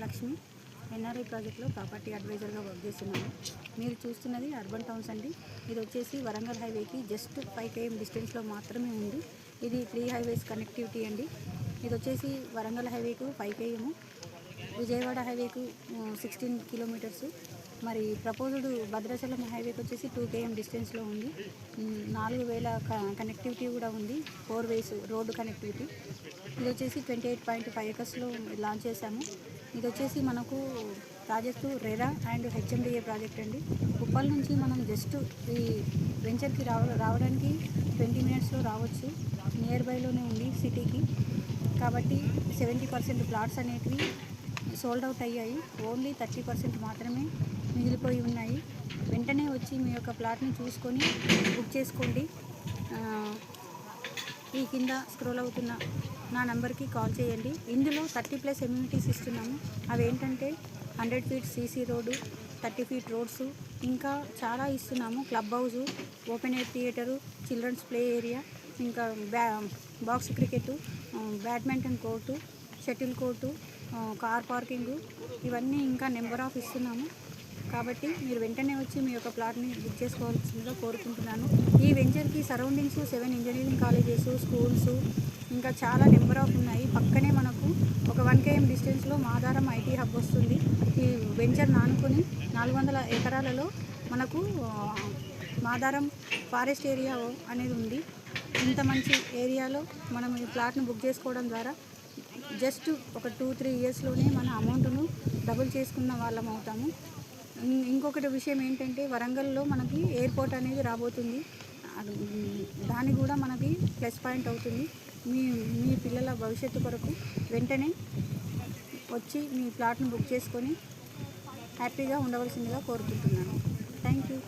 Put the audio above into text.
Lakshmi NRI ప్రాజెక్ట్లో property అడ్వైజర్గా work చేస్తున్నాను. మీరు చూస్తున్నది అర్బన్ టౌన్స్ అండి. ఇది వచ్చేసి వరంగల్ హైవేకి జస్ట్ 5 km డిస్టెన్స్లో మాత్రమే ఉంది. ఇది 3 హైవేస్ కనెక్టివిటీ అండి. ఇది వచ్చేసి వరంగల్ హైవేకు 5 km, విజయవాడ హైవేకు 16 కిలోమీటర్స్, మరి ప్రపోజ్డ్ భద్రాచలం హైవేకి వచ్చేసి 2 km డిస్టెన్స్లో ఉంది. 4000 కనెక్టివిటీ కూడా ఉంది, 4 వేస్ రోడ్డు కనెక్టివిటీ. ఇది వచ్చేసి 28.5 acresలో లాంచ్ చేశాము. ఇది వచ్చేసి మనకు project RERA and HMDA project అండి. ఉప్పల్ నుంచి మనం జస్ట్ ఈ వెంచర్కి రావడానికి 20 minutesలో రావచ్చు. నియర్ బైలోనే ఉంది సిటీకి. కాబట్టి 70% ప్లాట్స్ అనేటివి సోల్డ్ అవుట్ అయ్యాయి. ఓన్లీ 30% మాత్రమే మిగిలిపోయి ఉన్నాయి. వెంటనే వచ్చి మీ యొక్క ప్లాట్ని చూసుకొని బుక్ చేసుకోండి. ఈ కింద స్క్రోల్ అవుతున్న నా నెంబర్కి కాల్ చేయండి. ఇందులో 30+ ఎమ్యూనిటీస్ ఇస్తున్నాము. అవి ఏంటంటే 100 feet CC road, 30 feet roads, ఇంకా చాలా ఇస్తున్నాము. Club house, open air theatre, children's play area, ఇంకా box cricket, badminton court, shuttle court, car parking, ఇవన్నీ ఇంకా నెంబర్ ఆఫ్ ఇస్తున్నాము. కాబట్టి మీరు వెంటనే వచ్చి మీ యొక్క ప్లాట్ని బుక్ చేసుకోవాల్సిందిగా కోరుకుంటున్నాను. ఈ వెంచర్కి సరౌండింగ్స్ 7 ఇంజనీరింగ్ కాలేజెస్, స్కూల్స్, ఇంకా చాలా నెంబర్ ఆఫ్ ఉన్నాయి. పక్కనే మనకు ఒక 1 km డిస్టెన్స్లో మాదారం ఐటీ హబ్ వస్తుంది. ఈ వెంచర్ నానుకొని 400 ఎకరాలలో మనకు మాదారం ఫారెస్ట్ ఏరియా అనేది ఉంది. ఇంత మంచి ఏరియాలో మనం ఈ ప్లాట్ను బుక్ చేసుకోవడం ద్వారా జస్ట్ ఒక 2-3 yearsలోనే మన అమౌంట్ను డబుల్ చేసుకున్న వాళ్ళం అవుతాము. ఇంకొకటి విషయం ఏంటంటే వరంగల్లో మనకి ఎయిర్పోర్ట్ అనేది రాబోతుంది. దాని కూడా మనకి ప్లస్ పాయింట్ అవుతుంది. మీ పిల్లల భవిష్యత్తు కొరకు వెంటనే వచ్చి మీ ప్లాట్ను బుక్ చేసుకొని హ్యాపీగా ఉండవలసిందిగా కోరుకుంటున్నాను. Thank you.